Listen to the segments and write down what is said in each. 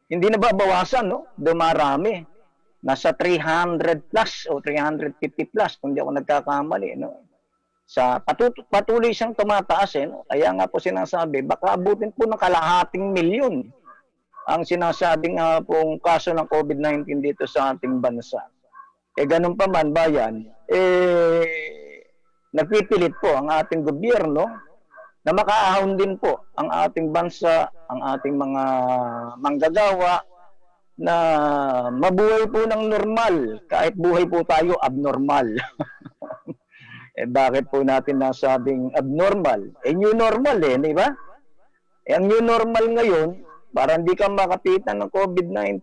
Hindi nababawasan, no? Dumarami. Nasa 300 plus o 350 plus kung di ako nagkakamali, no? Patuloy siyang tumataas, eh, no? Kaya nga po sinasabi, baka abutin po ng kalahating milyon ang sinasabing pong kaso ng COVID-19 dito sa ating bansa. Eh ganun pa man bayan, nagpipilit po ang ating gobyerno na makaahon din po ang ating bansa, ang ating mga manggagawa na mabuhay po ng normal kahit buhay po tayo abnormal. Eh bakit po natin nasabing abnormal? Eh new normal eh, di ba? Eh ang new normal ngayon, para hindi ka makapitan ng COVID-19,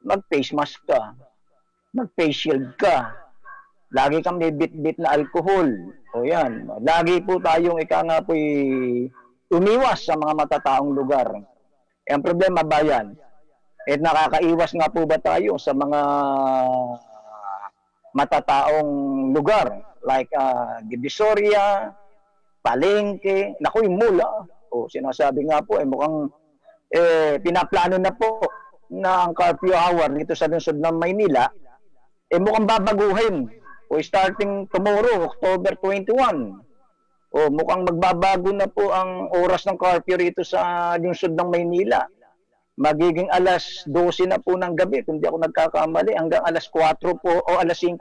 mag-face mask ka, mag-face shield ka, lagi kang may bit-bit na alcohol. O yan, lagi po tayong ika nga po'y umiwas sa mga matataong lugar. Eh, ang problema bayan, eh nakakaiwas nga po ba tayo sa mga matataong lugar like Divisoria, Palengke, naku yung mula. O sinasabi nga po, mukhang pinaplano na po na ang curfew hour dito sa lungsod ng Maynila, mukhang babaguhin. O starting tomorrow, October 21. O mukhang magbabago na po ang oras ng curfew rito sa lungsod ng Maynila. Magiging alas 12 na po ng gabi, kung di ako nagkakamali, hanggang alas 4 po o alas 5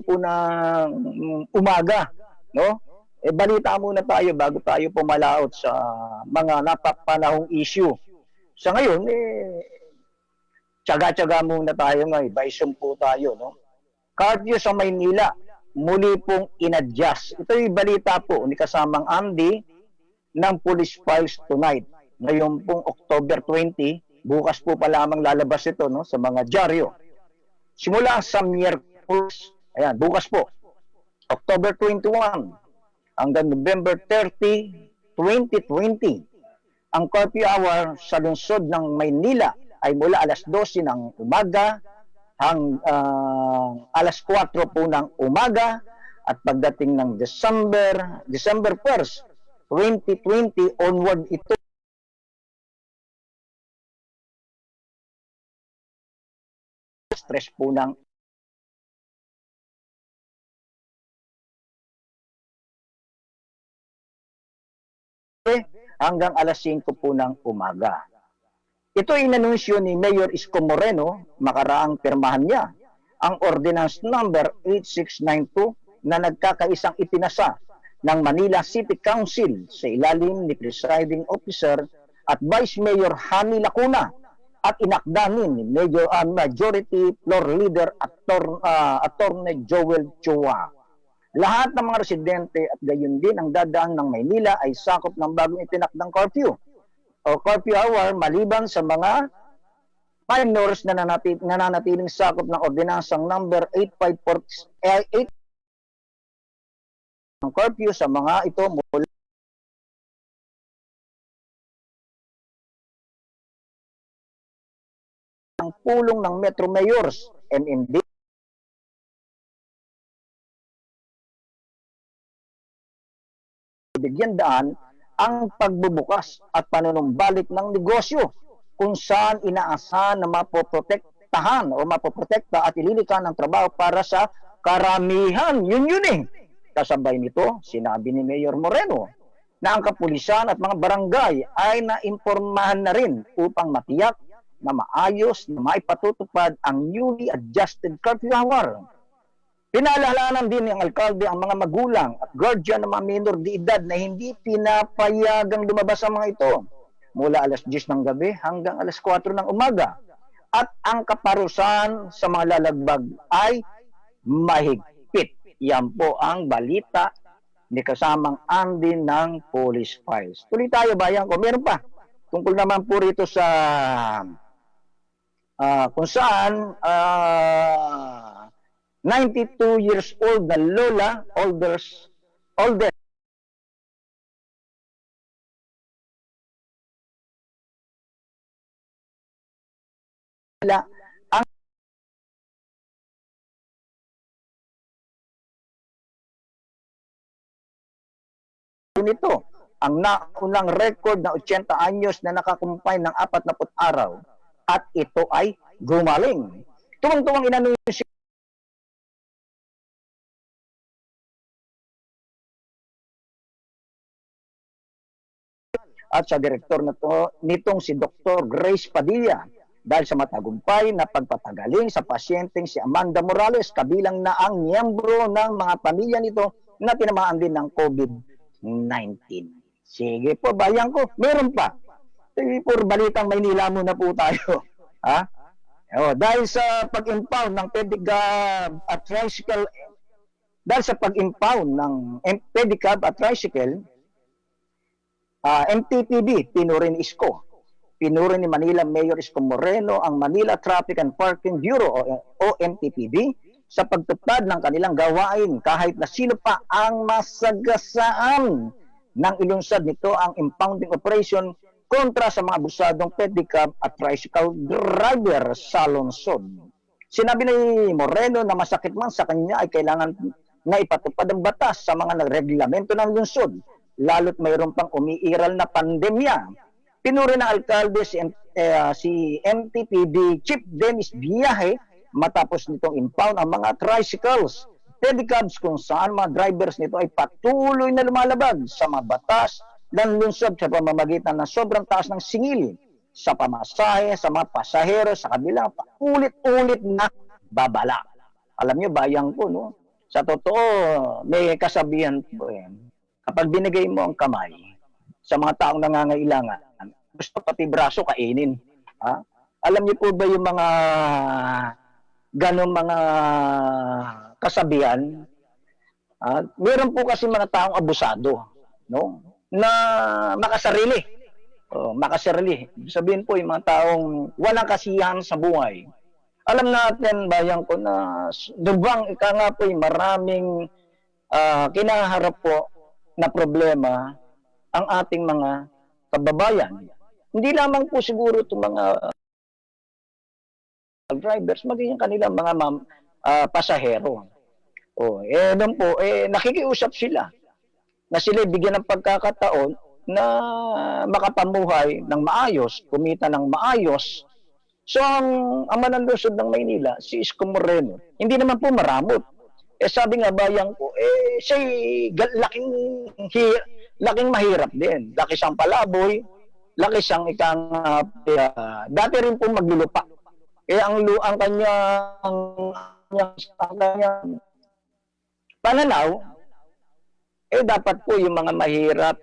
po ng umaga, no? Balita muna tayo bago tayo pumalaot sa mga napapanahong issue. Sa ngayon, tsaga-tsaga muna tayo ngayon, baisyon po tayo, no? Curfew sa Maynila, muli pong in-adjust. Ito yung balita po ni kasamang Andy ng Police Files Tonight. Ngayon pong October 20, bukas po pa lamang lalabas ito, no, sa mga dyaryo. Simula sa Miyerkules, ayan, bukas po, October 21 hanggang November 30, 2020. Ang curfew hour sa lungsod ng Maynila ay mula alas 12 ng umaga alas 4 po ng umaga, at pagdating ng December 1st, 2020 onward ito stress po ng hanggang alas 5 po ng umaga. Ito ay inanunsyo ni Mayor Isko Moreno, makaraang pirmahan niya ang Ordinance Number 8692 na nagkakaisang ipinasa ng Manila City Council sa ilalim ni Presiding Officer at Vice Mayor Hani Lacuna at inakda ni Majority Floor Leader Attorney Joel Chua. Lahat ng mga residente at gayon din ang dadaan ng Maynila ay sakop ng bagong itinakdang curfew o curfew hour maliban sa mga minors na nananatiling sakop ng ordinansang number 8548 ng curfew sa mga ito mula ng pulong ng Metro Mayors, MMD, bigyan daan ang pagbubukas at panunumbalik ng negosyo kung saan inaasahan na mapoprotektahan o mapoprotekta at ililikan ng trabaho para sa karamihan. Yun eh. Kasabay nito, sinabi ni Mayor Moreno na ang kapulisan at mga barangay ay naimpormahan na rin upang matiyak na maayos na maipatutupad ang newly adjusted curfew hour. Pinaalalahanan din ng alkalde ang mga magulang at guardian ng mga minor de edad na hindi pinapayagang lumabas ang mga ito mula alas 10 ng gabi hanggang alas 4 ng umaga. At ang kaparusahan sa mga lalagbag ay mahigpit. Yan po ang balita ni kasamang Andy ng Police Files. Tuloy tayo bayan ko. Meron pa. Tungkol naman po rito sa kung saan 92 years old na lola, oldest ang nito ang naunang record na 80 anyos na nakakumpay ng 40 araw at ito ay gumaling. Tuwang-tuwang inanunsyo at sa direktor nitong si Dr. Grace Padilla dahil sa matagumpay na pagpapagaling sa pasyenteng si Amanda Morales, kabilang na ang miyembro ng mga pamilya nito na tinamaan din ng COVID-19. Sige po, bayan ko, meron pa. For Balitang Maynila muna po tayo. Ha? Dahil sa pag-impound ng pedicab at tricycle, MTPB, pinurin Isko. Pinurin ni Manila Mayor Isko Moreno ang Manila Traffic and Parking Bureau o MTPB sa pagtupad ng kanilang gawain kahit na sino pa ang masagasaan nang ilunsad nito ang impounding operation kontra sa mga abusadong pedicab at tricycle driver sa lungsod. Sinabi ni Moreno na masakit man sa kanya ay kailangan na ipatupad ang batas sa mga reglamento ng lungsod, lalo't mayroon pang umiiral na pandemya. Pinuri ng alkalde si MTPB Chief Dennis Biyahe matapos nitong impound ang mga tricycles, pedicabs kung saan mga drivers nito ay patuloy na lumalabag sa mga batas ng lungsod sa pamamagitan ng sobrang taas ng singil sa pamasahe, sa mga pasahero, sa kabilang ulit-ulit na babala. Alam niyo, bayang ko, no? Sa totoo, may kasabihan po yan. Kapag binigay mo ang kamay sa mga taong nangangailangan, gusto pati braso kainin. Ha? Alam niyo po ba yung mga ganong mga kasabihan? Meron po kasi mga taong abusado, no? Na makasarili. Makasarili. Sabihin po yung mga taong walang kasiyahan sa buhay. Alam natin, bayan ko, na dubang ika nga po yung maraming kinaharap po na problema ang ating mga kababayan. Hindi lamang po siguro itong mga drivers, maging kanilang mga pasahero. Doon po, nakikiusap sila na sila bigyan ng pagkakataon na makapamuhay ng maayos, kumita ng maayos. So, ang mananlusod ng Maynila, si Isko Moreno, hindi naman po maramot. Sabi nga bayan ko, siya laking mahirap din. Laki siyang palaboy, laki siyang dati rin po maglulupa. Ang kanyang pananaw, dapat po yung mga mahirap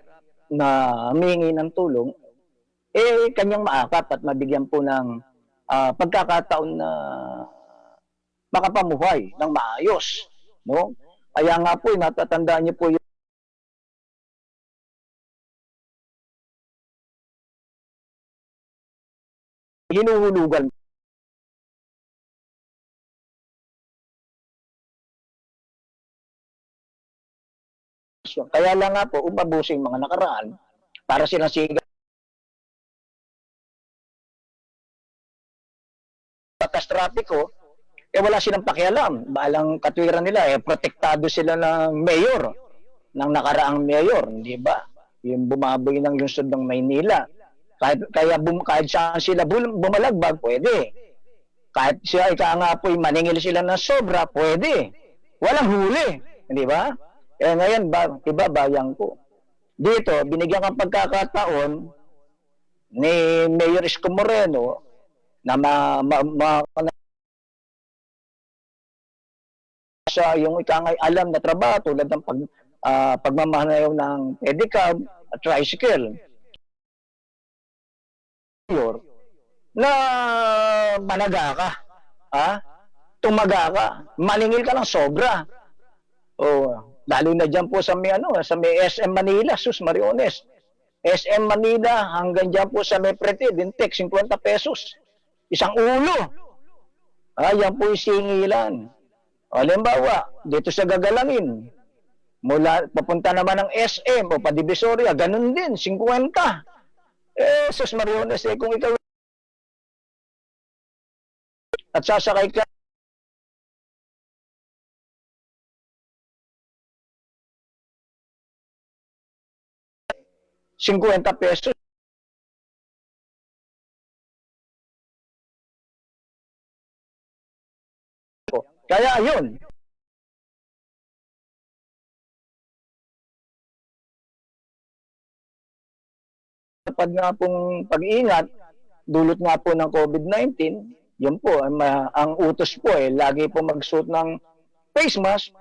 na humingi ng tulong, kanyang maakap at mabigyan po ng pagkakataon na makapamuhay ng maayos. No? Kaya nga po, natatandaan niyo po yung hinuhulugan. Kaya lang nga po, umabuso yung mga nakaraan para silang siga batas trapiko, wala silang pakialam. Balang katwiran nila, protektado sila ng mayor, ng nakaraang mayor, di ba? Yung bumaboy ng lungsod ng Maynila. Kahit saan sila bumalagbag, pwede. Kahit siya, nga po, maningil sila ng sobra, pwede. Walang huli, di ba? Ngayon, iba bayang ko. Dito, binigyan kang pagkakataon ni Mayor Isko Moreno na sa yung ikangay alam na trabaho tulad ng pagmamahanayaw ng pedicab at tricycle. Na managa ka, tumaga ka, maningil ka ng sobra. Lalo na dyan po sa may SM Manila, Sus Mariones. SM Manila hanggang dyan po sa may Pretid, Intek, 50 pesos. Isang ulo. Yan po yung singilan. Halimbawa, dito sa Gagalangin, papunta naman ng SM o pa Divisoria, ganun din, 50. Sus Mariones, kung ikaw at sasakay ka 50 pesos. Kaya yun, pag nga pong pag-iingat, dulot nga po ng COVID-19, yun po, ang utos po lagi po magsuot ng face mask,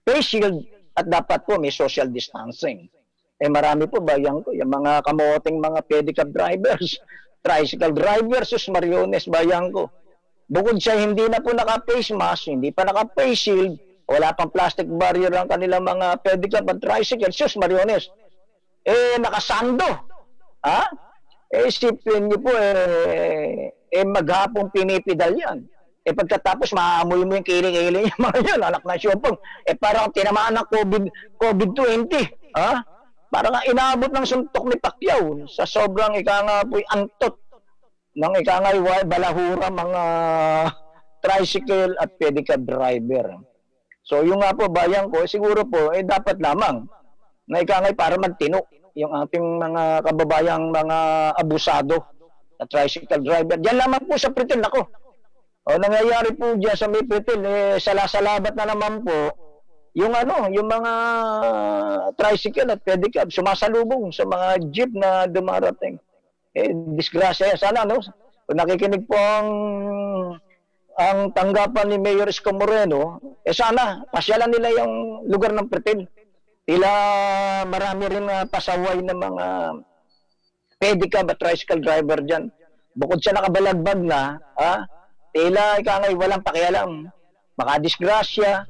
face shield, at dapat po may social distancing. Marami po bayan ko, yung mga kamoting mga pedicab drivers, tricycle drivers, sus mariones bayan ko. Bukod sa hindi na po naka-face mask, hindi pa naka-face shield, wala pang plastic barrier ang kanilang mga pedicab at tricycle, sus mariones. Nakasando. Ha? Isipin niyo po, maghapong pinipidal yan. Pagkatapos, maaamoy mo yung kiling-kiling yung mga yun, anak na siyopong. Parang tinamaan ng COVID-20. Ha? Parang inaabot ng suntok ni Pacquiao sa sobrang nga po'y antot ng nga balahura mga tricycle at pedicab driver. So, yung nga po, bayan ko, siguro po, dapat lamang na nga para magtino yung ating mga kababayang mga abusado na tricycle driver. Diyan lamang po sa Pretil ako. Nangyayari po diyan sa may Pretil, salasalabat na naman po yung yung mga tricycle at pedicab sumasalubong sa mga jeep na dumarating. Disgrasya yan. Sana, no? Kung nakikinig po ang tanggapan ni Mayor Isko Moreno, sana pasyalan nila yung lugar ng Pretil. Tila marami rin pasaway ng mga pedicab at tricycle driver dyan. Bukod sa nakabalagbag na, tila walang pakialam. Makadisgrasya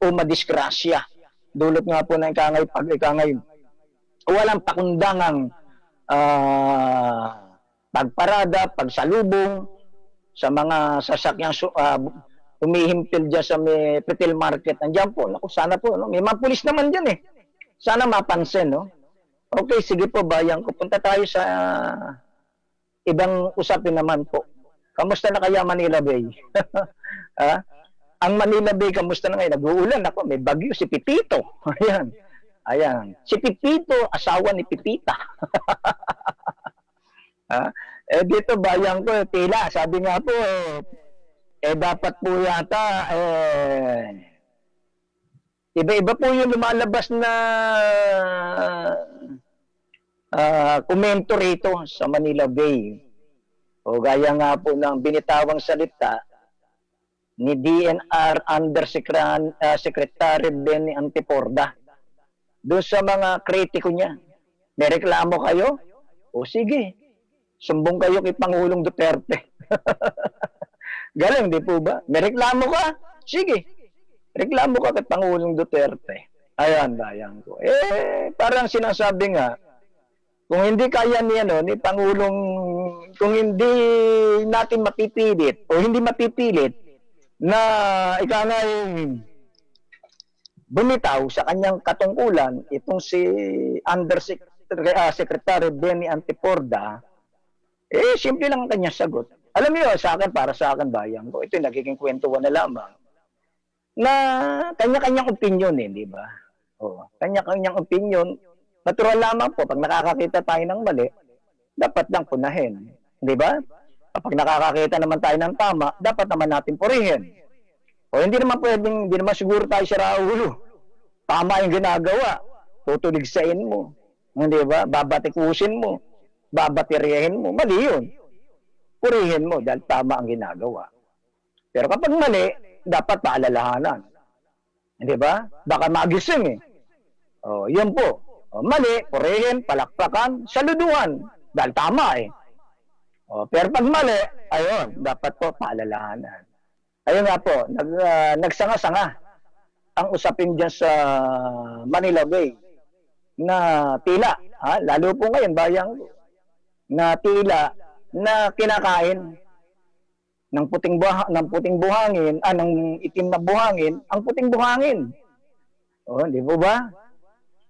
o madisgrasya. Dulot nga po na pag walang pakundangang pagparada, pagsalubong sa mga sasakyang umihimpil dyan sa may Pretil Market. Nandiyan po, naku, sana po, no? May mga pulis naman dyan Sana mapansin, no? Okay, sige po, bayan ko. Punta tayo sa ibang usapin naman po. Kamusta na kaya Manila Bay? Ang Manila Bay, kamusta na ngayon? Nag-uulan ako, may bagyo, si Pipito. Ayan. Si Pipito, asawa ni Pipita. Dito, bayan ko, tila, sabi nga po, dapat po yata, iba-iba po yung lumalabas na komento rito sa Manila Bay. O gaya nga po ng binitawang salita ni DNR Undersecretary Benny Antiporda. Doon sa mga kritiko niya, may reklamo kayo? O sige, sumbong kayo kay Pangulong Duterte. Galing, di po ba? May reklamo ka? Sige. Reklamo ka kay Pangulong Duterte. Ayan, bayan ko. Parang sinasabi nga, kung hindi kaya ni Pangulong, kung hindi natin mapipilit o hindi mapipilit na bumitaw sa kanyang katungkulan, itong si Undersecretary Benny Antiporda, simple lang ang kanyang sagot. Alam niyo, sa akin, para sa akin, bayan ko, ito nagiging kwentuhan na lamang na kanya-kanyang opinion di ba? Kanya-kanyang opinion. Natural lamang po, pag nakakakita tayo ng mali, dapat lang punahin. Di ba? Kapag nakakakita naman tayo ng tama, dapat naman natin purihin. Hindi naman pwedeng, hindi naman siguro tayo sa raulo. Tama yung ginagawa. Tutuligsain mo. Di ba? Babatikusin mo. Babateriyahin mo. Mali yun. Purihin mo dahil tama ang ginagawa. Pero kapag mali, dapat paalalahanan. Hindi ba? Baka magising yun po. Mali, purihin, palakpakan, saluduhan. Dahil tama pero pag mali, ayun, dapat po paalalahanan. Ayun nga po, nagsanga-sanga ang usapin dyan sa Manila Bay na tila, lalo po ngayon, bayang na tila na kinakain ng puting buhangin, ng itim na buhangin, ang puting buhangin. Di po ba?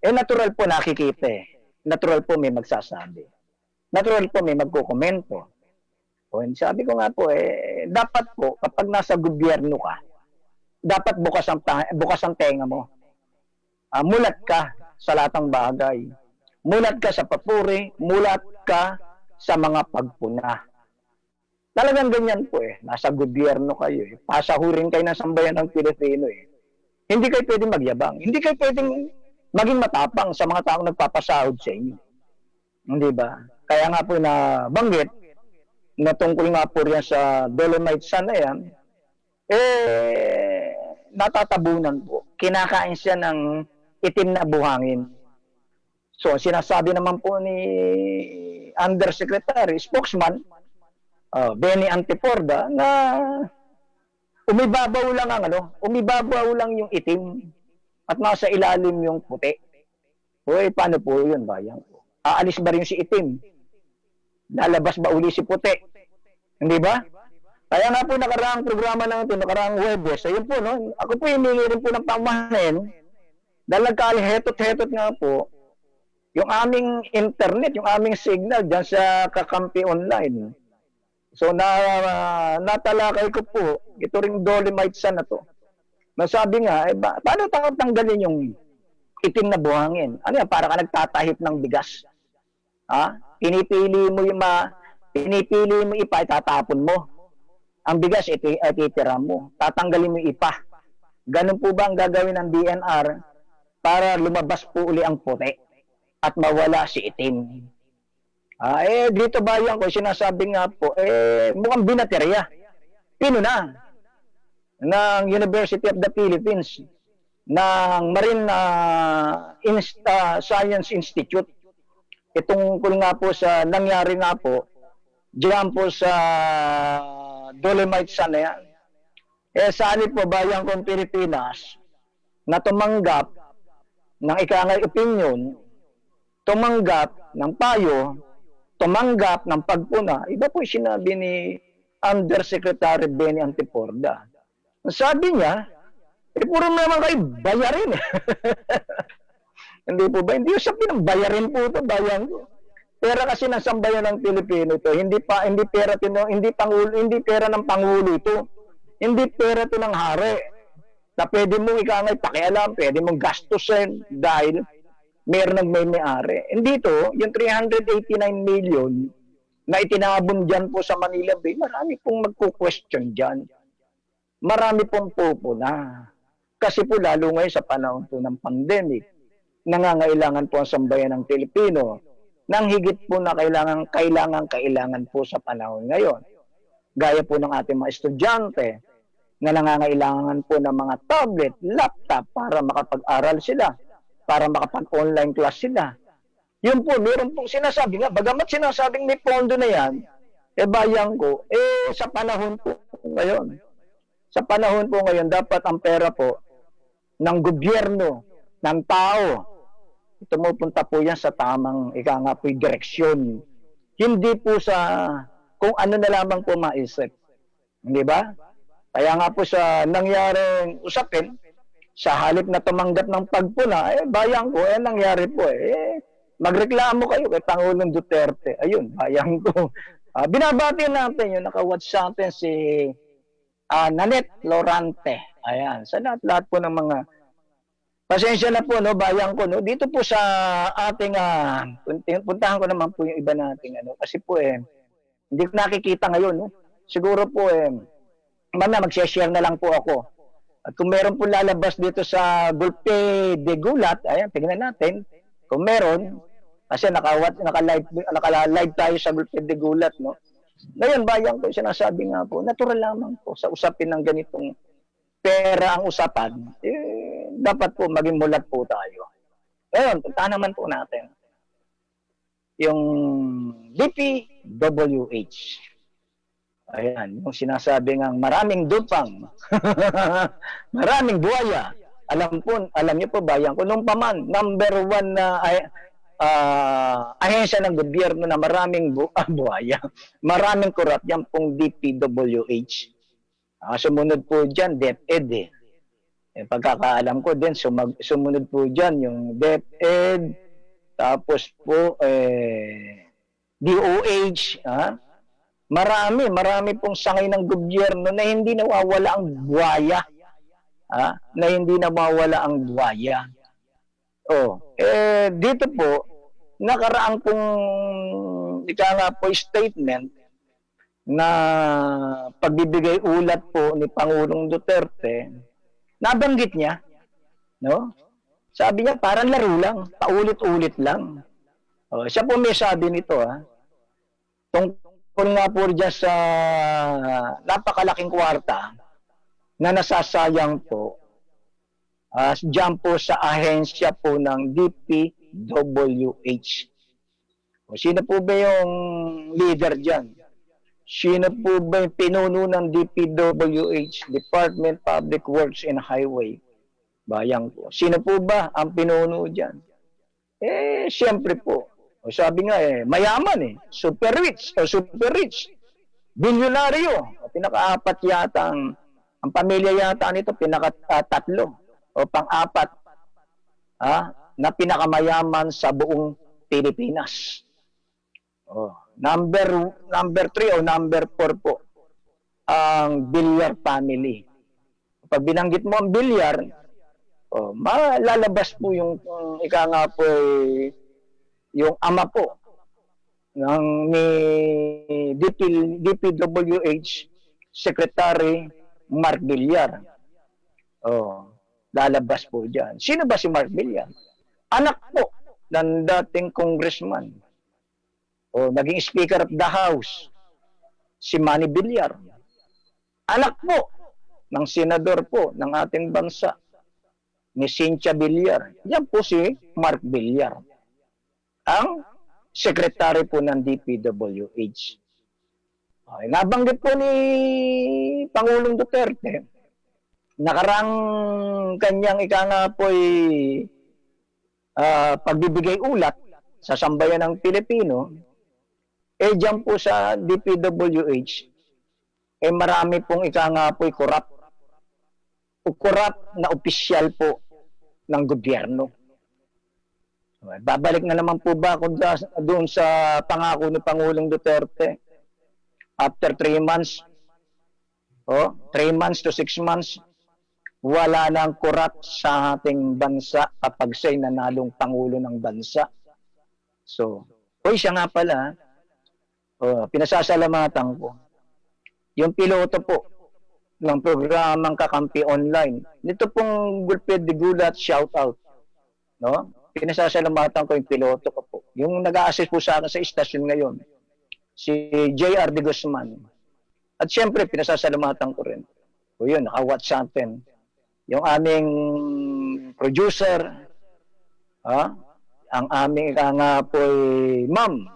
Natural po nakikita Natural po may magsasabi. Natural po may magkukomento. Sabi ko nga po, dapat po, kapag nasa gobyerno ka, dapat bukas ang tenga mo. Mulat ka sa lahat ng bagay. mulat ka sa papuri, mulat ka sa mga pagpuna. Talagang ganyan po eh. Nasa gobyerno kayo eh. Pasahurin kayo ng sambayan ng Pilipino eh. Hindi kayo pwedeng magyabang. Hindi kayo pwedeng maging matapang sa mga taong nagpapasahod sa inyo. Hindi ba? Kaya nga po na banggit, na tungkol nga po riyan sa Dolomite Sun na yan, natatabunan po. Kinakain siya ng itim na buhangin. So, sinasabi naman po ni Undersecretary, spokesman, Benny Antiporda, na umibabaw lang yung itim at nasa ilalim yung puti. Uy, paano po yun, bayan? Aalis ba rin si itim? Lalabas ba uli si puti? Hindi ba? Kaya nga po nakaraang programa natin, nakaraang Huwebes, ayun po, no? Ako po hiningi rin po ng pamahanin dahil nagkalihetot-hetot nga po yung aming internet, yung aming signal dyan sa Kakampi Online. So, natalakay ko po, ito ring Dolomite Sun na to. Nasabi nga, paano tanggalin yung itim na buhangin? Ano yan? Para ka nagtatahip ng bigas. Ha? Pinipili mo ipa, itatapon mo. Ang bigas, ititira mo. Tatanggalin mo ipa. Ganun po ba ang gagawin ng DNR para lumabas po uli ang puti at mawala si itim? Dito bayan ko, sinasabi nga po, mukhang binaterya. Pino na ng University of the Philippines, ng Marine Science Institute. Itong kung nga po sa nangyari nga po, diyan po sa Dolomite Sun na yan. Saan po bayan kong Pilipinas na tumanggap ng ikangay opinion, tumanggap ng payo, tumanggap ng pagpuna. Iba po sinabi ni Undersecretary Benny Antiporda. Sabi niya, puro naman kayo bayarin. Hindi po ba? Hindi yung sabi ng bayarin po ito, bayan ko. Pera kasi ng sambayan ng Pilipino ito. Hindi pera ng Pangulo ito. Hindi pera ito ng hari. Na pwede mong ikangay pakialam, pwede mong gastusin dahil meron nagmay-may-ari. Hindi ito, yung 389 million na itinabon dyan po sa Manila Bay, marami pong magko-question dyan. Marami pong pupuna. Kasi po lalo ngayon sa panahon po ng pandemic, nangangailangan po ang sambayan ng Pilipino nang higit po na kailangan po sa panahon ngayon. Gaya po ng ating mga estudyante na nangangailangan po ng mga tablet, laptop para makapag-aral sila, para makapag-online class sila. Yun po, meron pong sinasabi nga, bagamat sinasabing may pondo na yan, bayan ko, sa panahon po ngayon, dapat ang pera po ng gobyerno, ng tao, tumupunta po yan sa tamang, direksyon. Hindi po sa kung ano na lamang po maisip. Hindi ba? Kaya nga po sa nangyaring usapin, sa halip na tumanggap ng pagpuna, bayan ko, nangyari po magreklamo kayo kay Pangulong Duterte. Ayun, bayan ko. Binabati natin yung nakawatch sa atin si Nanette Lorante. Ayan, sa lahat po ng mga pasensya na po, no, bayan ko, no. Dito po sa ating puntahan ko naman po yung iba nating kasi po hindi ko nakikita ngayon, no. Siguro po mag-share na lang po ako. At kung meron po lalabas dito sa Gulpe de Gulat, ayan, tingnan natin. Kung meron, kasi naka-live tayo sa Gulpe de Gulat, no. Ngayon, bayan ko, sinasabi nga po, natural lamang po sa usapin ng ganitong pera ang usapan, dapat po maging mulat po tayo. Ngayon, puntahan naman po natin yung DPWH. Ayan, yung sinasabi ng maraming dupang, maraming buhaya. Alam niyo po bayan ko, nung paman, number 1 na ahensya ng gobyerno na maraming buhaya, maraming korap, yan pong DPWH. Sumunod po dyan, DepEd pagkakaalam ko din, sumunod po dyan yung DepEd, tapos po DOH, marami pong sangay ng gobyerno na hindi nawawala ang buhaya. Dito po, nakaraang pong ika nga po statement na pagbibigay ulat po ni Pangulong Duterte, nabanggit niya, no? Sabi niya parang laro lang, paulit-ulit lang. Siya po may sabi nito, tungkol nga po dyan sa napakalaking kwarta na nasasayang po dyan po sa ahensya po ng DPWH. Sino po ba yung leader dyan? Sino po ba yung pinuno ng DPWH, Department Public Works and Highway? Bayang po. Sino po ba ang pinuno dyan? Siyempre po. Sabi nga mayaman super rich o super rich. Bilyonaryo. Pinaka-apat yata ang pamilya yata nito, pinaka-tatlo o pang-apat na pinakamayaman sa buong Pilipinas. Number 3 o number 4 po ang Villar family. Pag binanggit mo ang Villar, malalabas po yung ika nga po yung ama po ni DPWH Secretary Mark Villar. Lalabas po dyan. Sino ba si Mark Villar? Anak po ng dating congressman. Naging Speaker of the House, si Manny Villar. Anak po ng senador po ng ating bansa, ni Cynthia Villar. Yan po si Mark Villar, ang secretary po ng DPWH. Nabanggit po ni Pangulong Duterte, nakarang kanyang ika nga po pagbibigay ulat sa sambayan ng Pilipino, dyan po sa DPWH, marami pong ika nga po corrupt na opisyal po ng gobyerno. Babalik na naman po ba ako doon sa pangako ni Pangulong Duterte? After 3 months, 3 months to 6 months, wala nang corrupt sa ating bansa kapag siya'y nanalong Pangulo ng bansa. So, siya nga pala, pinasasalamatan ko. Yung piloto po ng programang Kakampi Online, nito pong Gulped de Gulat shoutout. No? Pinasasalamatan ko yung piloto ko po. Yung nag-a-assist po sa akin sa istasyon ngayon, si J.R. de Guzman. At siyempre, pinasasalamatan ko rin. Yun, naka-watch sa atin. Yung aming producer, ang aming nga po ma'am,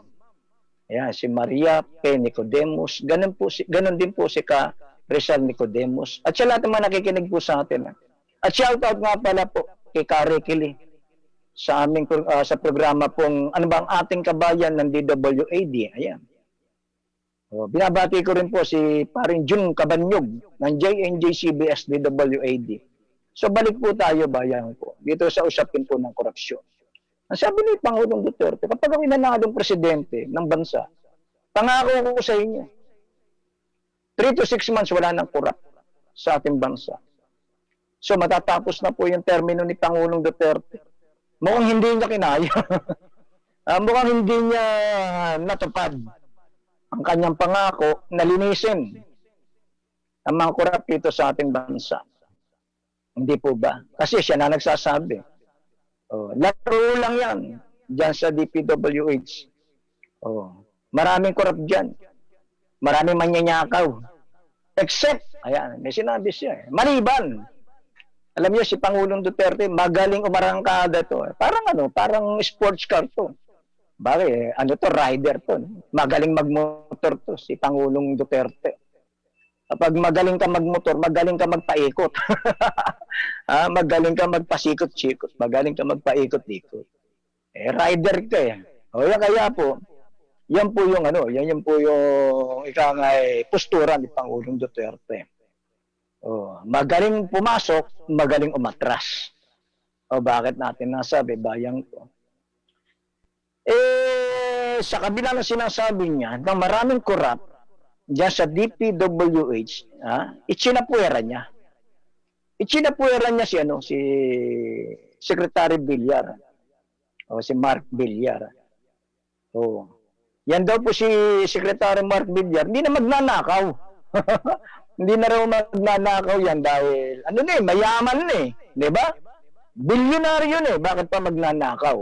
si Maria P. Nicodemus, ganun din po si Ka Rizal Nicodemus. At sa lahat ng mga nakikinig po sa atin. At shoutout nga pala po kay Kari Kili sa aming sa programa pong ano bang ating kabayan ng DWAD. Ayan. Binabati ko rin po si paring Jun Cabanyog ng JNJ-CBS DWAD. So balik po tayo bayan po dito sa usapin po ng korupsyon. Ang sabi ni Pangulong Duterte, kapag ang inanalong presidente ng bansa, pangako ko sa inyo, 3 to 6 months wala nang corrupt sa ating bansa. So matatapos na po yung termino ni Pangulong Duterte. Mukhang hindi niya kinaya. Mukhang hindi niya natupad ang kanyang pangako na linisin ang mga korap dito sa ating bansa. Hindi po ba? Kasi siya na nagsasabi. Laro lang yan dyan sa DPWH. Maraming korap dyan. Maraming manyanyakaw. Except, ayan, may sinabi siya. Maliban. Alam niyo, si Pangulong Duterte, magaling umarangkada to. Parang sports car to. Bakit? Rider to. Magaling magmotor to, si Pangulong Duterte. Kapag magaling ka magmotor, magaling ka magpaikot. Magaling ka magpasikot-sikot. Magaling ka magpaikot-ikot. Rider ka kaya po, yan po yung yan po yung postura ni Pangulong Duterte. Magaling pumasok, magaling umatras. Bakit natin nasabi? Bayang ko. Sa kabila ng sinasabi niya na maraming corrupt diyan sa DPWH, ichinapuera niya. Ichinapuera niya si Secretary Villar o si Mark Villar. Oh. Yan daw po si Secretary Mark Villar, hindi na magnanakaw. Hindi na raw magnanakaw yan dahil, ano na mayaman na di ba? Bilyonaryo na bakit pa magnanakaw?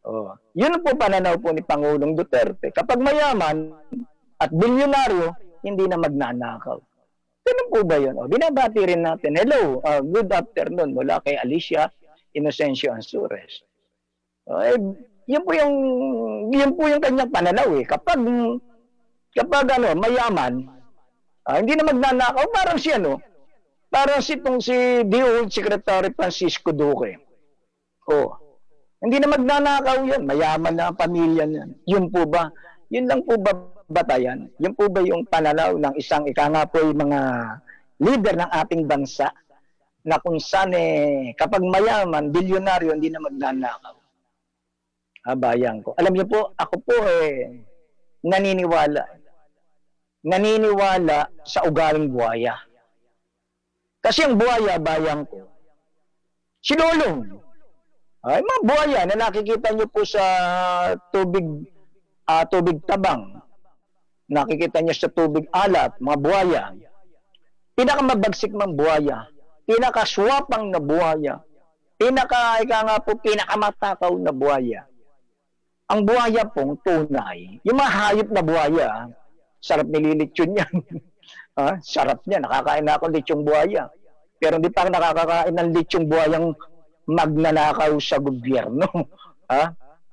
Oh. Yun po pananaw po ni Pangulong Duterte. Kapag mayaman at bilyonaryo, hindi na magnanakaw. Ganun po ba yun? Binabati rin natin. Hello, good afternoon mula kay Alicia Inocencio Ansures. Yun po yung kanyang pananaw Kapag mayaman, hindi na magnanakaw, parang si DOJ Secretary Francisco Duque. Hindi na magnanakaw yan, mayaman na ang pamilya niyan. Yun po ba? Yun lang po ba batayan? Yun po ba yung pananaw ng isang mga leader ng ating bansa na kung saan kapag mayaman, bilyonaryo, hindi na magnanakaw? Bayan ko. Alam niyo po, ako po naniniwala sa ugaling buhaya. Kasi ang buhaya, bayan ko, sinulong. Mga buhaya na nakikita niyo po sa tubig tabang, nakikita niyo sa tubig alat, mga buhaya, pinakamabagsik ng buhaya, pinakaswapang na buhaya, pinakamatakaw na buhaya. Ang buhaya pong tunay, yung mga hayop na buhaya, sarap nililitsyon yan. Sarap niya, nakakain na ako litsong buhaya. Pero hindi pa ako nakakakain ng litsong buhayang magnanakaw sa gobyerno.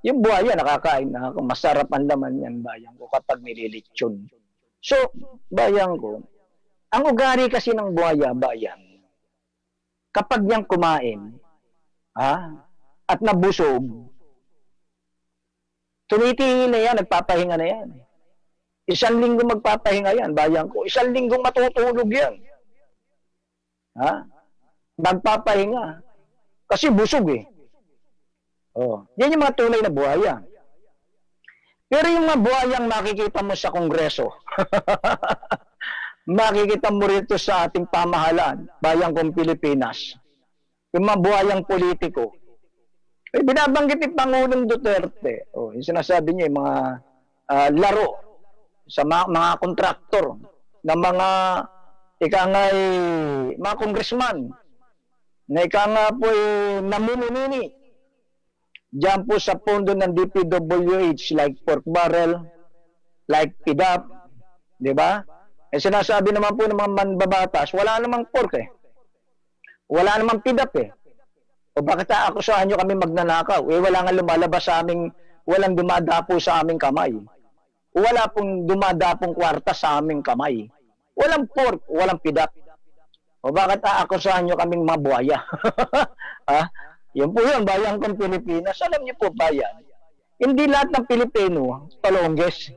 Yung buhaya, nakakain na ako. Masarap ang laman yan, bayan ko, kapag nililitsyon. So, bayan ko, ang ugali kasi ng buhaya, bayan, kapag niyang kumain, at nabusog, tumitingin na yan, nagpapahinga na yan. 1 linggo magpapahinga yan, bayan ko. 1 linggo matutulog yan. Magpapahinga. Kasi busog yan yung mga tunay na buhaya. Pero yung mga buhayang makikita mo sa Kongreso, makikita mo rito sa ating pamahalaan, bayan kong Pilipinas, yung mga buhayang politiko, binabanggit ni Pangulong Duterte, yung sinasabi niya, yung mga laro sa mga kontraktor ng mga mga congressman na po namumumini diyan po sa pondo ng DPWH like pork barrel, like PDAP, di ba? Sinasabi naman po ng mga manbabatas, wala namang pork wala namang PDAP O bakit aakusahan nyo kami magnanakaw? Wala nga lumalabas sa aming, walang dumadapo sa aming kamay. Wala pong dumadapong kwarta sa aming kamay. Walang pork, walang pidap. O bakit aakusahan nyo kaming mabuhaya? Yun po yun, bayan kong Pilipinas. Alam nyo po, bayan, hindi lahat ng Pilipino talongges.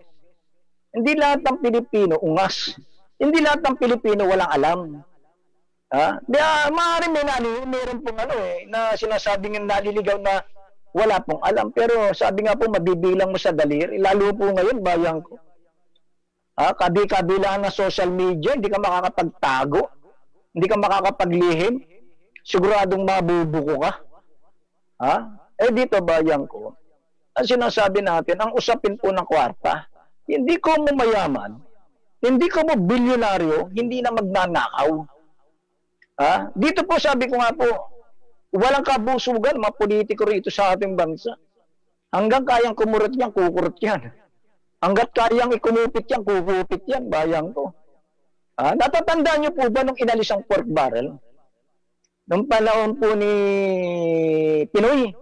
Hindi lahat ng Pilipino ungas. Hindi lahat ng Pilipino walang alam. Maaaring meron pong na sinasabing naliligaw na wala pong alam. Pero sabi nga po, mabibilang mo sa daliri. Lalo po ngayon, bayan ko. Kabi-kabila na social media, hindi ka makakapagtago. Hindi ka makakapaglihim. Siguradong mabubuko ka. Dito, bayan ko, ang sinasabi natin, ang usapin po ng kwarta, hindi ko mo mayaman, hindi ko mo bilyonaryo, hindi na magnanakaw. Dito po, sabi ko nga po, walang kabusugan, mga politiko rito sa ating bansa. Hanggang kayang kumurot yan, kukurot yan. Hanggat kayang ikumupit yan, kukupit yan, bayan ko. Natatandaan niyo po ba nung inalis ang pork barrel? Nung panahon po ni Pinoy.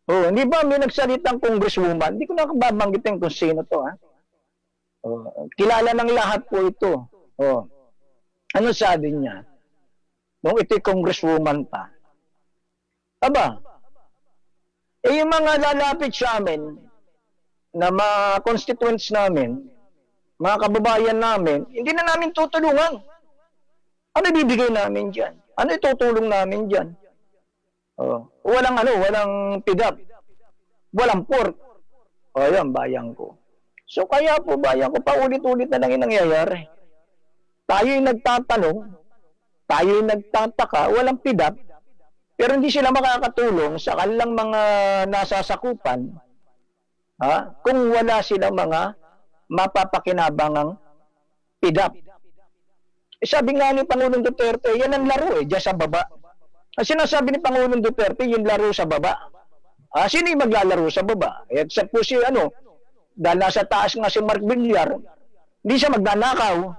Hindi ba may nagsalitang congresswoman? Hindi ko na babanggitin kung sino to. Kilala ng lahat po ito. Ano sabi niya? Nung ito'y congresswoman pa. Yung mga lalapit sa amin, na mga constituents namin, mga kababayan namin, hindi na namin tutulungan. Ano ibibigay namin dyan? Ano itutulong namin dyan? Walang pidap. Walang pork. Yan, bayan ko. So kaya po, bayan ko, paulit-ulit na lang yung nangyayari. Tayo'y nagtatanong, tayo'y nagtataka, walang pidap, pero hindi sila makakatulong sa kanilang mga nasasakupan kung wala silang mga mapapakinabangang pidap. Sabi nga ni Pangulong Duterte, yan ang laro diyan sa baba. Ang sinasabi ni Pangulong Duterte, yung laro sa baba. Sino yung maglalaro sa baba? Except po si dahil nasa taas nga si Mark Villar, hindi siya magnanakaw.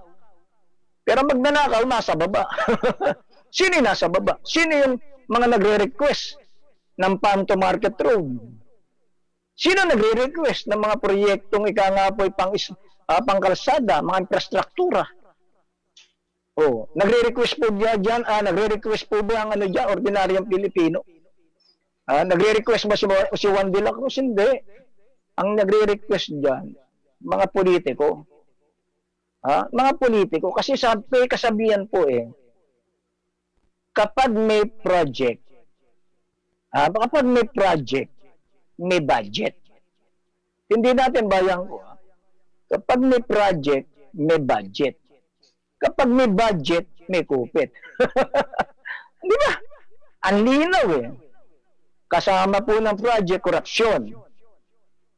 Pero magnanakaw nasa baba. Sino yung nasa baba? Sino yung mga nagre-request ng Panto Market Road? Sino nagre-request ng mga proyektong ika nga po pangkalsada, mga infrastruktura? Nagre-request po diyan, nagre-request po ba ang diyan, ordinaryong Pilipino? Nagre-request ba si Juan de la Cruz? Hindi. Ang nagre-request diyan, mga politiko. Mga politiko kasi sabi kasabihan po kapag may project, may budget. Hindi natin bayang ko. Kapag may project, may budget. Kapag may budget, may kupit. Di ba? Ang linaw Kasama po ng project, korupsyon.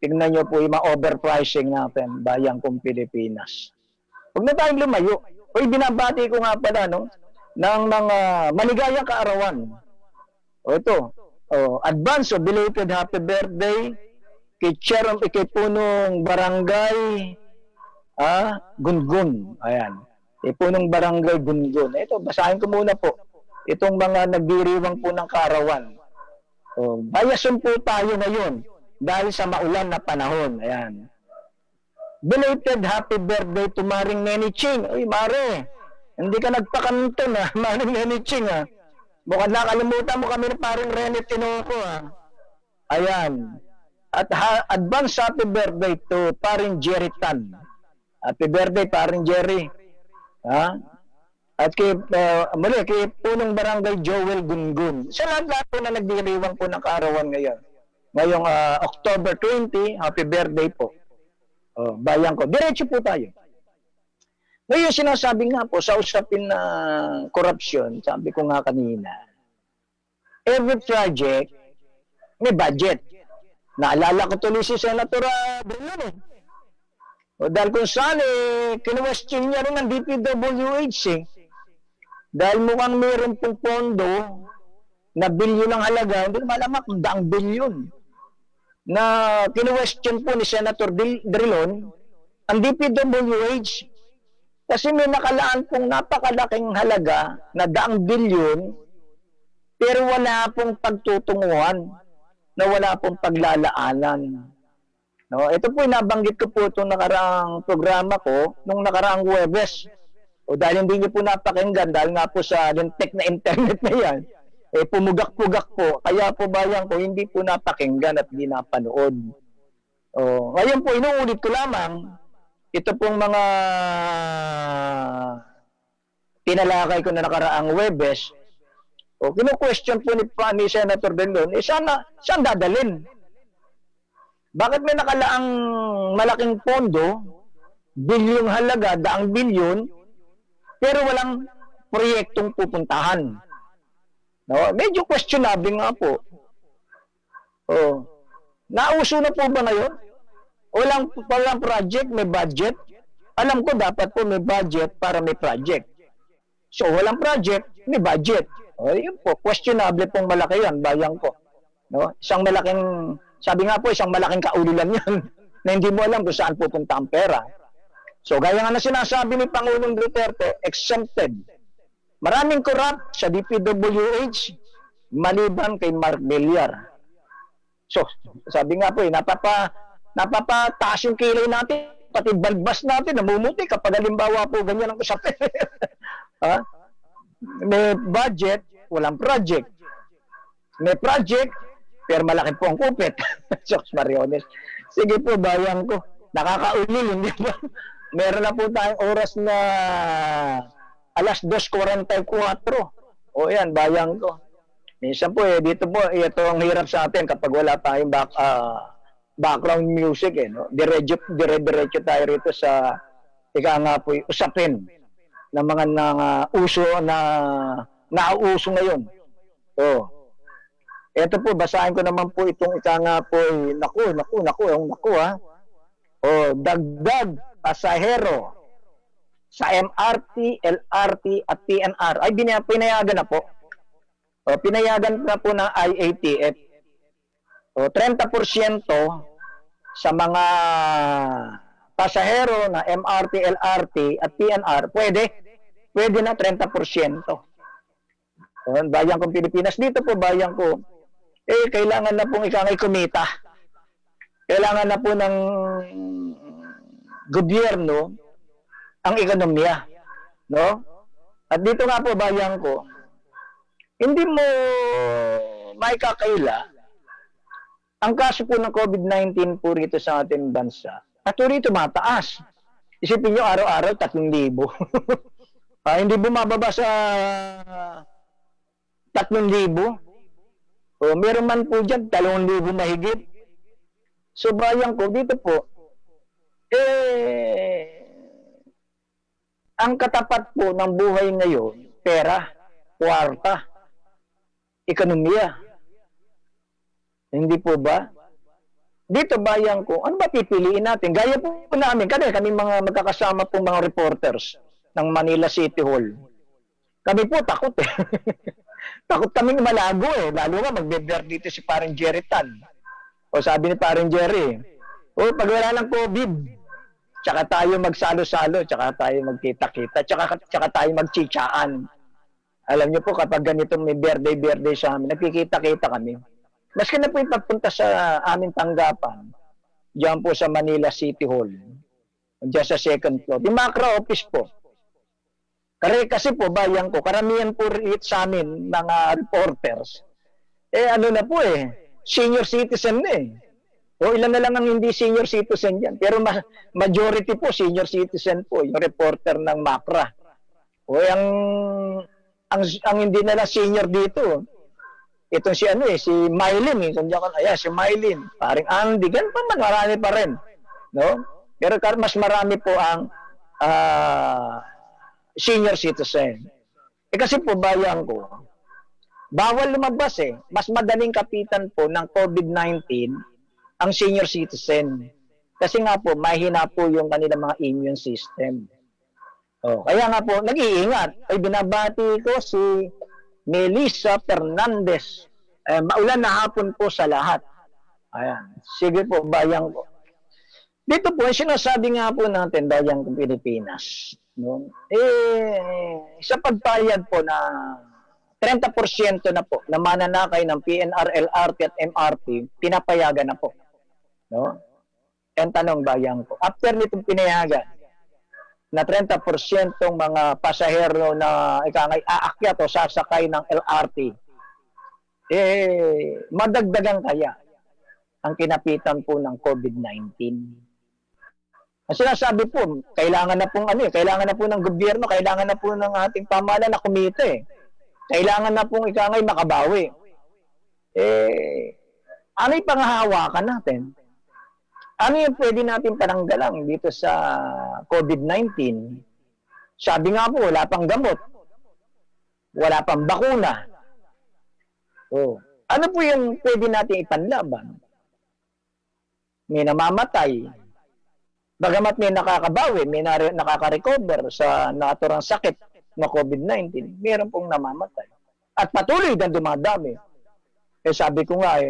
Tingnan nyo po yung overpricing natin, bayang kong Pilipinas. Huwag na tayong lumayo. Binabati ko nga pala, ng mga maligayang kaarawan. Advance o belated happy birthday kay punong barangay Gungun. Ayan. Punong barangay Gungun. Ito, basahin ko muna po. Itong mga nagdiriwang po ng kaarawan. Bayason po tayo ngayon dahil sa maulan na panahon. Ayan. Belated happy birthday to Maring Neni Ching. Uy, Mare, hindi ka nagpakanton Maring Neni Ching Mukhang nakalimutan mo kami na parang Rene Tinoco Ayan. At advance happy birthday to paring Jerry Tan. Happy birthday paring Jerry. At kay punong barangay Joel Gungun. Sa lahat po na nagdiriwang po ng kaarawan ngayon. Ngayong October 20, happy birthday po. Bayan ko. Diretso po tayo. Ngayon sinasabi nga po sa usapin na korupsyon, sabi ko nga kanina, every project may budget. Naalala ko tuloy si Senator Bruno. Dahil kung saan kinwestiyon niya rin ng DPWH dahil mukhang mayroon pong pondo na bilyon ng halaga, hindi naman alam kung daang bilyon na kinwestiyon po ni Senator Drilon ang DPWH kasi may nakalaan pong napakalaking halaga na daang bilyon pero wala pong pagtutunguhan na wala pong paglalaanan. Ito po nabanggit ko po itong nakaraang programa ko nung nakaraang Huwebes. Dahil hindi niyo po napakinggan dahil nga po sa lintek na internet na yan, pumugak-pugak po. Kaya po bayan ko hindi po napakinggan at hindi napanood. Ngayon po inuulit ko lamang ito pong mga tinalakay ko na nakaraang Huwebes. Kinu-question po ni Senator Drilon, saan dadalhin? Bakit may nakalaang malaking pondo, bilyong halaga, daang bilyon, pero walang proyektong pupuntahan? Medyo questionable nga po. Nauso na po ba ngayon? Walang project, may budget. Alam ko dapat po may budget para may project. So walang project, may budget. Yun po, questionable pong malaki yan, bayan ko. Isang malaking, sabi nga po, isang malaking kaulilan yan na hindi mo alam kung saan pupunta ang pera. So gaya nga na sinasabi ni Pangulong Duterte, exempted. Maraming corrupt sa DPWH, maliban kay Mark Villar. So, sabi nga po, napapataas yung kilay natin, pati balbas natin, namumuti kapag halimbawa po ganyan ang usapin. May budget, walang project. May project, pero malaki po ang kupit. Sos Mariones. Sige po, bayan ko. Nakakaulil, hindi ba? Meron na po tayong oras na alas 2:44. Yan, bayan ko. Minsan po, dito po, ito ang hirap sa atin kapag wala tayong background music. Dire-diretso tayo rito sa, ika nga po, usapin ng mga uso na nauuso ngayon. Ito po, basahin ko naman po itong ika nga po, naku ha. O, dagdag pasahero sa MRT, LRT at PNR ay pinayagan na po. O, pinayagan na po ng IATF. O, 30% sa mga pasahero na MRT, LRT at PNR, pwede na 30%. O, bayan kong Pilipinas, dito po bayan ko, kailangan na pong ikangay kumita. Kailangan na po ng gobyerno ang ekonomiya, no? At dito nga po bayan ko, hindi mo maikakaila ang kaso po ng COVID-19 po rito sa ating bansa. At rito mataas. Isipin nyo araw-araw 3,000. Hindi bumababa sa 3,000. O meron man po dyan 2,000 mahigit. So bayan ko dito po, ang katapat po ng buhay ngayon, pera, kwarta, ekonomiya. Hindi po ba? Dito bayan ko, ano ba pipiliin natin? Gaya po namin, kami mga magkakasama pong mga reporters ng Manila City Hall. Kami po takot eh. Takot kaming malago eh. Lalo nga magbe-bear dito si parang Jerry Tan. O sabi ni parang Jerry, pag wala ng COVID, tsaka tayo magsalo-salo, tsaka tayo magkita-kita, tsaka tayo magchichaan. Alam niyo po, kapag ganito may birthday sa amin, nagkikita-kita kami. Maski na po ipagpunta sa aming tanggapan, diyan po sa Manila City Hall, diyan sa second floor. Yung macro office po. Kasi po, bayan ko, karamihan po sa amin, mga reporters, ano na po senior citizen na O ilan na lang ang hindi senior citizen yan. Pero majority po, senior citizen po, yung reporter ng Macra. O ang hindi na lang senior dito, itong si si Mylene, si Mylene, paring Andy, ganun pa man, marami pa rin. No? Pero mas marami po ang senior citizen. Kasi po, bayan ko, bawal lumabas Mas madaling kapitan po ng COVID-19 ang senior citizen. Kasi nga po, mahina po yung kanilang mga immune system. Kaya nga po, nag-iingat. Binabati ko si Melissa Fernandez. Maulan na hapon po sa lahat. Ayan. Sige po, bayan ko. Dito po, sinasabi nga po natin, bayan ko Pilipinas. No? Sa pagpayad po na 30% na po na mananakay ng PNR, LRT at MRT, pinapayagan na po. No? Ang tanong bayan ko, after nitong pinayagan na 30% mga pasahero na aakyat o sasakay ng LRT, madagdagan kaya ang kinapitan po ng COVID-19? Ang sinasabi po, kailangan na pong kailangan na po ng gobyerno, kailangan na po ng ating pamahalaan na kumita Kailangan na pong makabawi. Ano yung panghahawakan natin? Ano yung pwede natin pananggalang dito sa COVID-19? Sabi nga po, wala pang gamot. Wala pang bakuna. Ano po yung pwede natin ipanlaban? May namamatay. Bagamat may nakakabawi, may nakaka-recover sa naturang sakit na COVID-19, meron pong namamatay. At patuloy na dumadami. Sabi ko nga,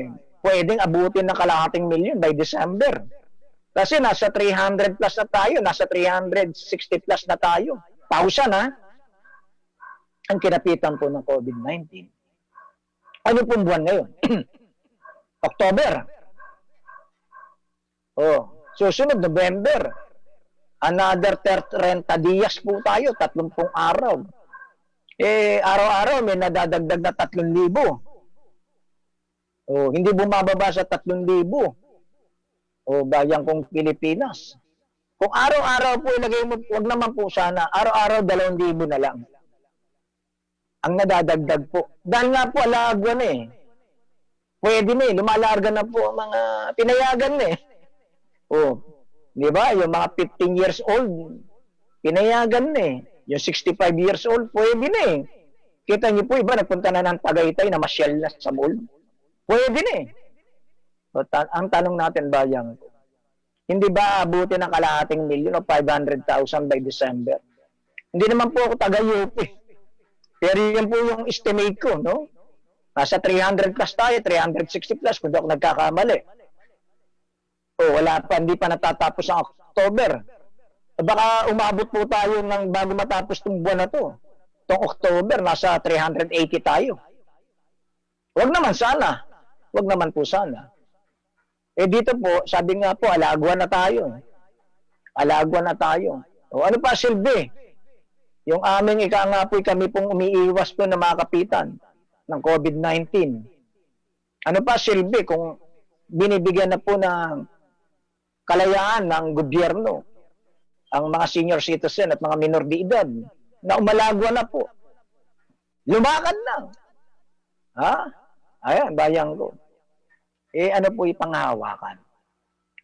pwedeng abutin ng kalahating milyon by December. Kasi nasa 300 plus na tayo, nasa 360 plus na tayo. 1,000 ang kinapitan po ng COVID-19. Ano pong buwan ngayon? October. Susunod, November. Another 30 días po tayo, 30 araw. Araw-araw may nadadagdag na 3,000. Hindi bumababa sa 3,000. Bayan kong Pilipinas. Kung araw-araw po ilagay mo, wag naman po sana, araw-araw 2,000 na lang ang nadadagdag po. Dahil nga po alagwan Pwede lumalarga na po ang mga pinayagan di ba? Yung mga 15 years old, pinayagan Yung 65 years old, pwede Kita niyo po, iba, nagpunta na ng Tagaytay na masyal na sa mall. Pwede na eh. So, ang tanong natin, bayang, hindi ba abuti ng kalahating milyon o 500,000 by December? Hindi naman po ako taga-UP. Pero yun po yung estimate ko, no? Nasa 300 plus tayo, 360 plus, kung di ako nagkakamali. O wala pa, hindi pa natatapos ang October. Baka umabot po tayo ng bago matapos itong buwan na to. Itong October, nasa 380 tayo. Wag naman sana. Wag naman po sana. Eh dito po, sabi nga po, alagwa na tayo. Alagwa na tayo. O ano pa silbi? Yung aming ika nga po, kami pong umiiwas po na mga kapitan ng COVID-19. Ano pa silbi kung binibigyan na po ng kalayaan ng gobyerno ang mga senior citizen at mga minor de edad na umalagwa na po. Lumakad lang. Ha? Ayan, bayang ko. Eh ano po yung panghahawakan?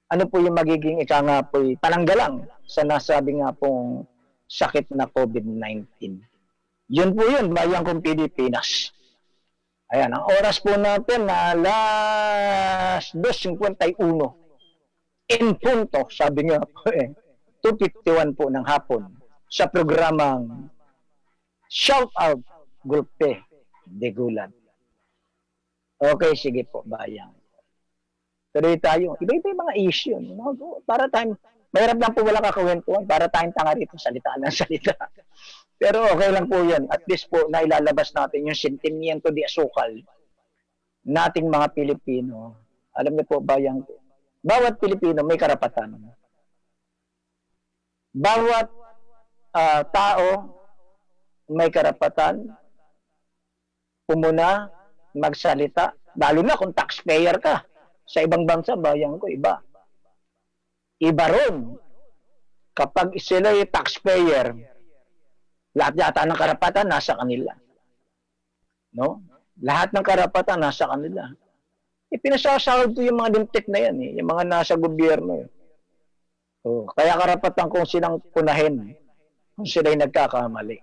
Ano po yung magiging ika nga po pananggalang sa nasabi nga pong sakit na COVID-19? Yun po yun, bayang kong Pilipinas. Ayan, ang oras po natin na alas 2:51. In punto, sabi nga po 2:51 po ng hapon sa programang Shout Out Grupe de Gulat. Okay, sige po, bayang. Tuloy tayo. Iba-iba yung mga issue. Para tayong, mahirap lang po wala kakwentuhan, para tayong tanga rito, salita ng salita. Pero okay lang po yan. At least po, nailalabas natin yung sentimiento di asukal nating mga Pilipino. Alam niyo po, bayang, bawat Pilipino may karapatan. Bawat tao may karapatan pumuna, magsalita, lalo na kung taxpayer ka. Sa ibang bansa, bayang ko, iba. Iba ron. Kapag sila yung taxpayer, lahat yata ng karapatan nasa kanila. No? Lahat ng karapatan nasa kanila. Pinasasahod ko yung mga lintik na yan, yung mga nasa gobyerno. Oh, kaya karapatan kung silang punahin kung sila'y nagkakamali.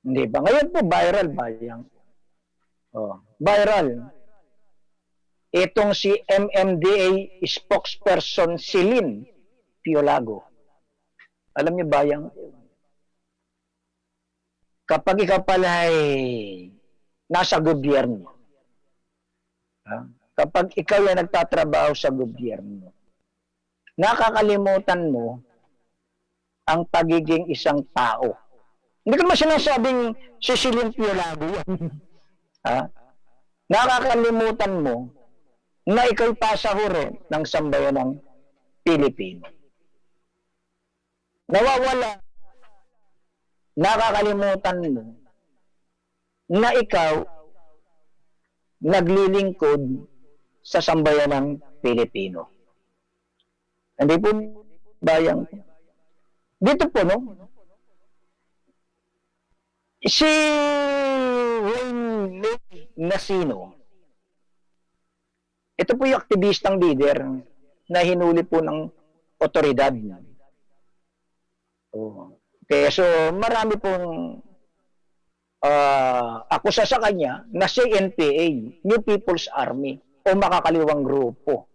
Hindi ba? Ngayon po, viral bayang. Oh, viral. Itong si MMDA spokesperson Celine Piolago. Alam niyo bayang, kapag ikaw pala ay nasa gobyerno, kapag ikaw ay nagtatrabaho sa gobyerno, nakakalimutan mo ang pagiging isang tao. Hindi ko naman sinasabing si Celine Piolago yan. Nakakalimutan mo na ikaw'y pasahure ng sambayanang Pilipino. Nawawala, nakakalimutan mo na ikaw naglilingkod sa sambayanang Pilipino. Hindi po bayang. Dito po, no? Si Wayne Nasino, ito po yung aktivistang leader na hinuli po ng otoridad. Oh. Okay, so marami pong akusa sa kanya na si NPA, New People's Army, o makakaliwang grupo.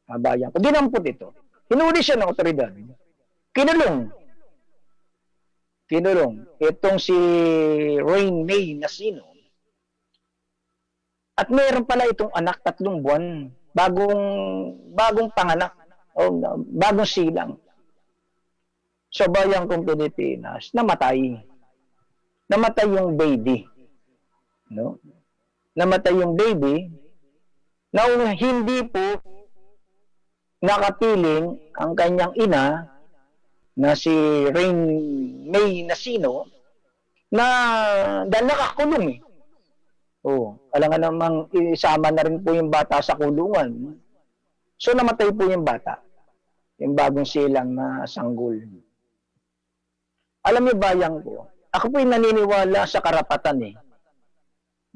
Bayan ko. Dinampot ito. Hinuli siya ng otoridad. Kinulong. Itong si Wayne Nasino. At meron pala itong anak, 3 buwan, bagong panganak, o bagong silang. Sa bayang kong Pilipinas, namatay. Namatay yung baby. No? Namatay yung baby na hindi po nakapiling ang kanyang ina na si Wayne Nasino na dahil nakakulong eh. Oh, alam nga namang isama na rin po yung bata sa kulungan. So namatay po yung bata. Yung bagong silang na sanggol. Alam niyo bayang ko, ako po yung naniniwala sa karapatan eh.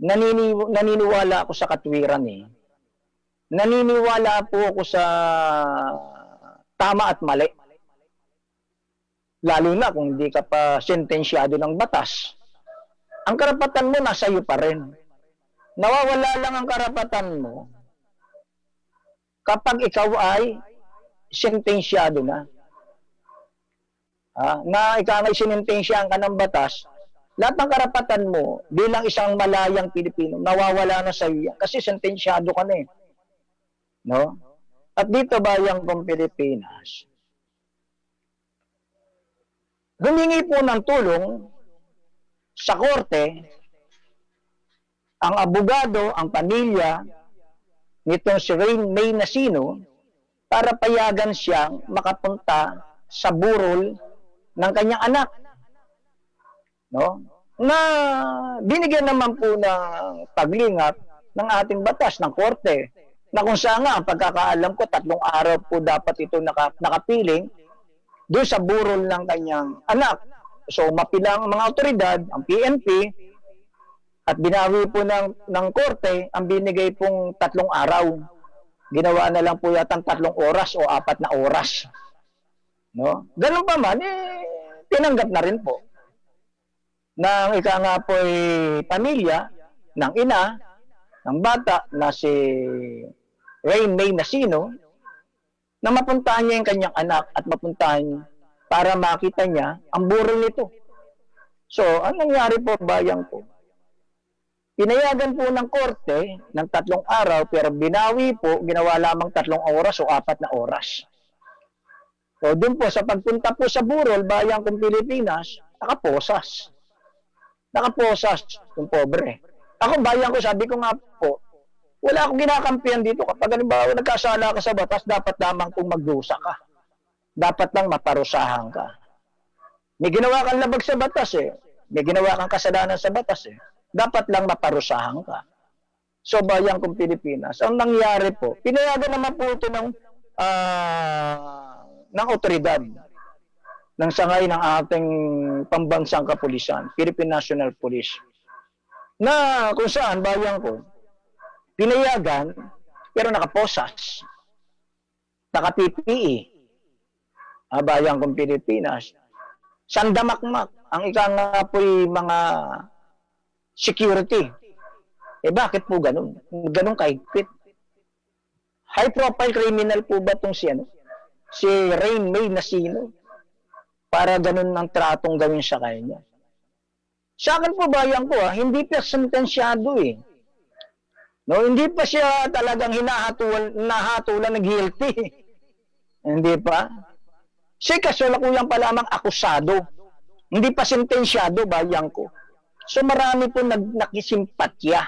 Naniniwala ako sa katwiran eh. Naniniwala po ako sa tama at mali. Lalo na kung hindi ka pa sentensyado ng batas. Ang karapatan mo nasa iyo pa rin. nawawala lang ang karapatan mo kapag ikaw ay sentensyado na. Na ikaw ay sinintensyahan ka ng batas, lahat ng karapatan mo bilang isang malayang Pilipino, nawawala na sa iyo kasi sentensyado ka na eh. No? At dito bayang kong Pilipinas, humingi po ng tulong sa korte ang abogado, ang pamilya nitong si Rain May Nasino para payagan siyang makapunta sa burol ng kanyang anak. No? Na binigyan naman po ng paglingap ng ating batas, ng korte, na kung saan nga, ang pagkakaalam ko, 3 araw po dapat ito nakapiling doon sa burol ng kanyang anak. So, mapilang mga otoridad, ang PNP, at binawi po ng korte, ang binigay pong 3 araw. Ginawa na lang po yata 3 oras o 4 na oras. No? Ganun pa man, tinanggap na rin po ng ika nga po pamilya ng ina ng bata na si Rain May Nasino na mapuntahan niya yung kanyang anak at mapuntahan para makita niya ang burol nito. So, ang nangyari po, bayan po, pinayagan po ng korte ng 3 araw pero binawi po, ginawa lamang 3 oras o 4 na oras. So, dun po, sa pagpunta po sa burol, bayan kong Pilipinas, nakaposas. Nakaposas yung pobre. Ako, bayan ko, sabi ko nga po, wala akong ginakampihan dito. Kapag halimbawa nagkasala ka sa batas, dapat lamang kung magdusa ka. Dapat lang maparusahan ka. May ginawa kang labag sa batas eh. May ginawa kang kasalanan sa batas eh. Dapat lang maparusahan ka. So, bayan kong Pilipinas, ang nangyari po, pinayagan naman po ito ng otoridad ng sangay ng ating pambansang kapulisan, Philippine National Police, na kung saan, bayan ko, pinayagan, pero nakaposas, naka-PPE, bayan kong Pilipinas, sandamakmak, ang ika nga po'y mga security. Bakit po ganun? Ganun kahigpit. High-profile criminal po ba itong si Rain May Nasino? Para ganun ng tratong gawin sa kanya. Sa akin po, bayan ko, hindi pa sentensyado eh. No, hindi pa siya talagang nahatulan ng guilty. Hindi pa. Siya kasalukuyang pa lamang akusado. Hindi pa sentensyado, bayan ko. So marami po nakisimpatya.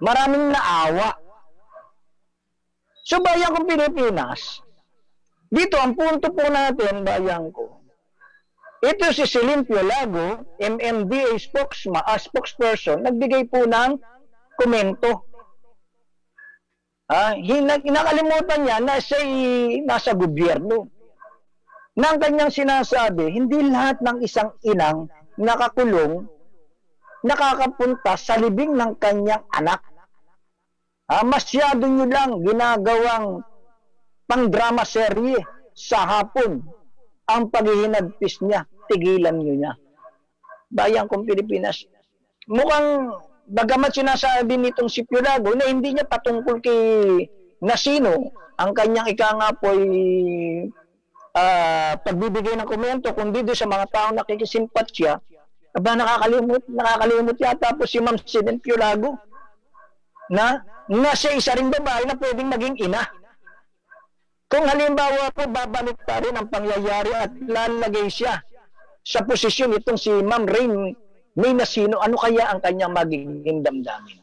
Maraming naawa. So bayan kong Pilipinas, dito, ang punto po natin, bayan ko, ito si Celine Piolago, MMDA spokesperson, nagbigay po ng komento. Nakalimutan niya na siya nasa gobyerno. Nang kanyang sinasabi, hindi lahat ng isang inang nakakulong nakakapunta sa libing ng kanyang anak. Masyado nyo lang ginagawang pang-drama serye sa hapon ang paghihinagpis niya, tigilan nyo niya. Bayan kong Pilipinas, mukhang bagamat sinasabi nitong si Piolago na hindi niya patungkol kay Nasino ang kanyang ika nga po'y pagbibigay ng komento, kundi doon sa mga taong nakikisimpatya, nakakalimot yata po si Ma'am Celine Piolago na siya isa ring babae na pwedeng maging ina. Kung halimbawa po babalik pa rin ang pangyayari at lalagay siya sa posisyon itong si Ma'am Rain May Nasino, ano kaya ang kanyang magiging damdamin?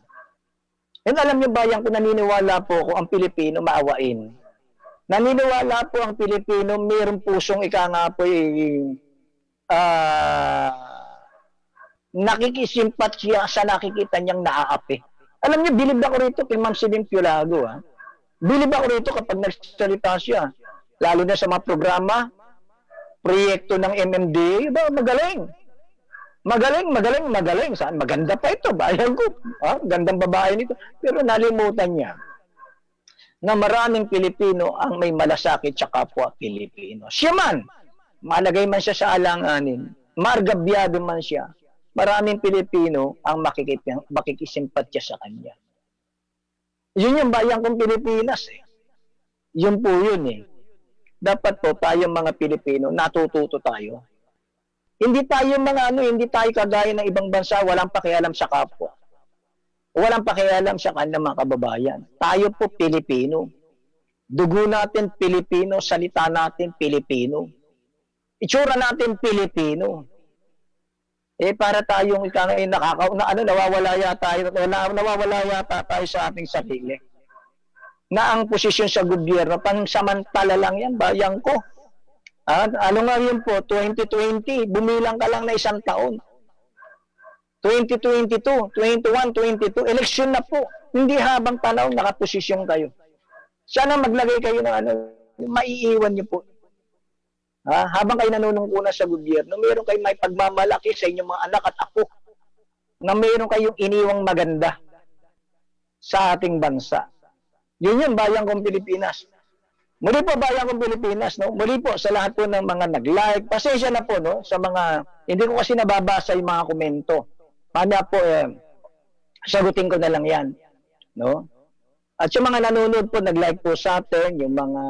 And alam niyo, bayan ko, naniniwala po ako ang Pilipino maawain. Naniniwala po ang Pilipino mayroong pusong ika nga po nakikisimpatya sa nakikita niyang naaapi. Alam niyo, bilib ako rito kay Ma'am Celine Piolago. Bilib ako rito kapag nagsalita siya. Lalo na sa mga programa, proyekto ng MMDA, magaling. Magaling. Saan? Maganda pa ito. Bayan ko. Gandang babae nito. Pero nalimutan niya na maraming Pilipino ang may malasakit sa kapwa Pilipino. Siya man, malagay man siya sa alanganin, margabyado man siya, maraming Pilipino ang makikisimpatya sa kanya. Yun yung bayan kong Pilipinas eh. Yun po yun eh. Dapat po tayong mga Pilipino, natututo tayo. Hindi tayo hindi tayo kagaya ng ibang bansa, walang pakialam sa kapwa. Walang pakialam sa kanilang mga kababayan. Tayo po Pilipino. Dugo natin Pilipino, salita natin Pilipino. Itsura natin Pilipino. Para tayong nawawala yata tayo sa ating sarili. Na ang posisyon sa gobyerno, pansamantala lang yan, bayan ko. Ano nga yun po, 2020, bumilang ka lang na isang taon. 2022, 21, 22, eleksyon na po. Hindi habang panahon nakaposisyon kayo. Sana maglagay kayo ng maiiwan niyo po. Habang kayo nanunungkulan sa gobyerno, meron kayong may pagmamalaki sa inyong mga anak at apo na meron kayong iniwang maganda sa ating bansa. Yun yung bayan kong Pilipinas. Muli po bayan kong Pilipinas, no? Muli po sa lahat po ng mga nag-like. Pasensya na po, no? Sa mga, hindi ko kasi nababasa yung mga komento. Kanya po, sagutin ko na lang yan, no? At yung mga nanonood po, nag-like po sa atin, yung mga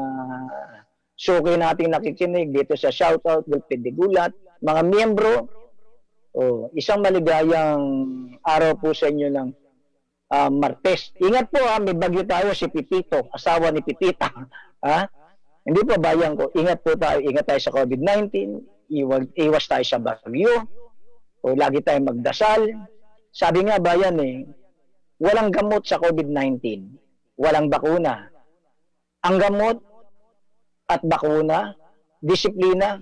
suki nating nakikinig dito sa Shoutout, Gulpid de Gulat, mga miyembro, isang maligayang araw po sa inyo ng Martes. Ingat po may bagyo tayo, si Pipito, asawa ni Pipita. Hindi po bayan ko, ingat po tayo, ingat tayo sa COVID-19, iwas tayo sa bagyo, lagi tayong magdasal. Sabi nga bayan walang gamot sa COVID-19, walang bakuna. Ang gamot at bakuna, disiplina,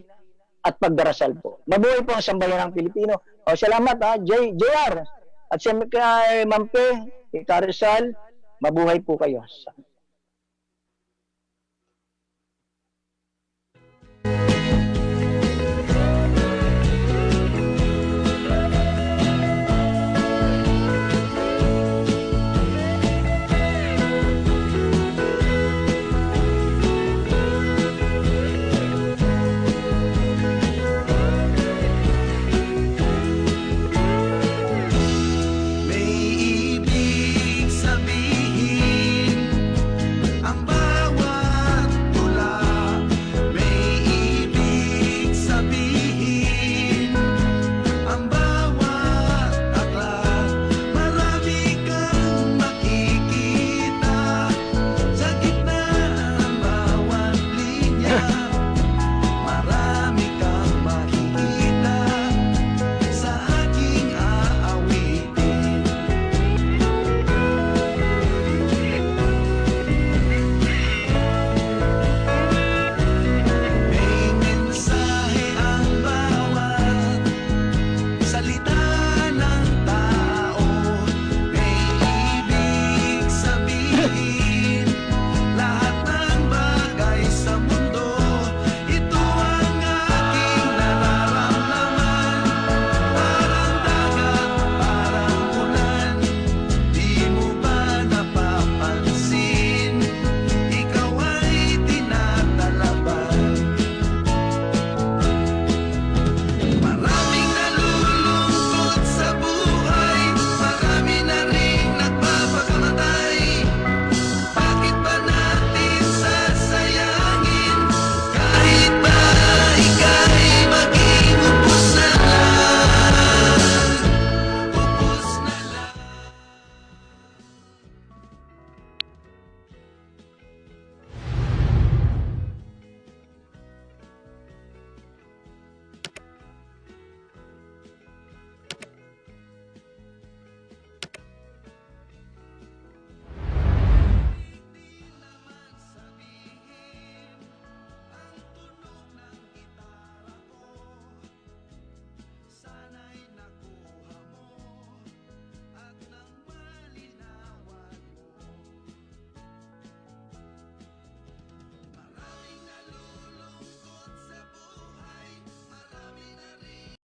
at pagdarasal po. Mabuhay po ang sambayan ng Pilipino. Salamat JR. At siyempre kay Mampe, kay Carizal, mabuhay po kayo.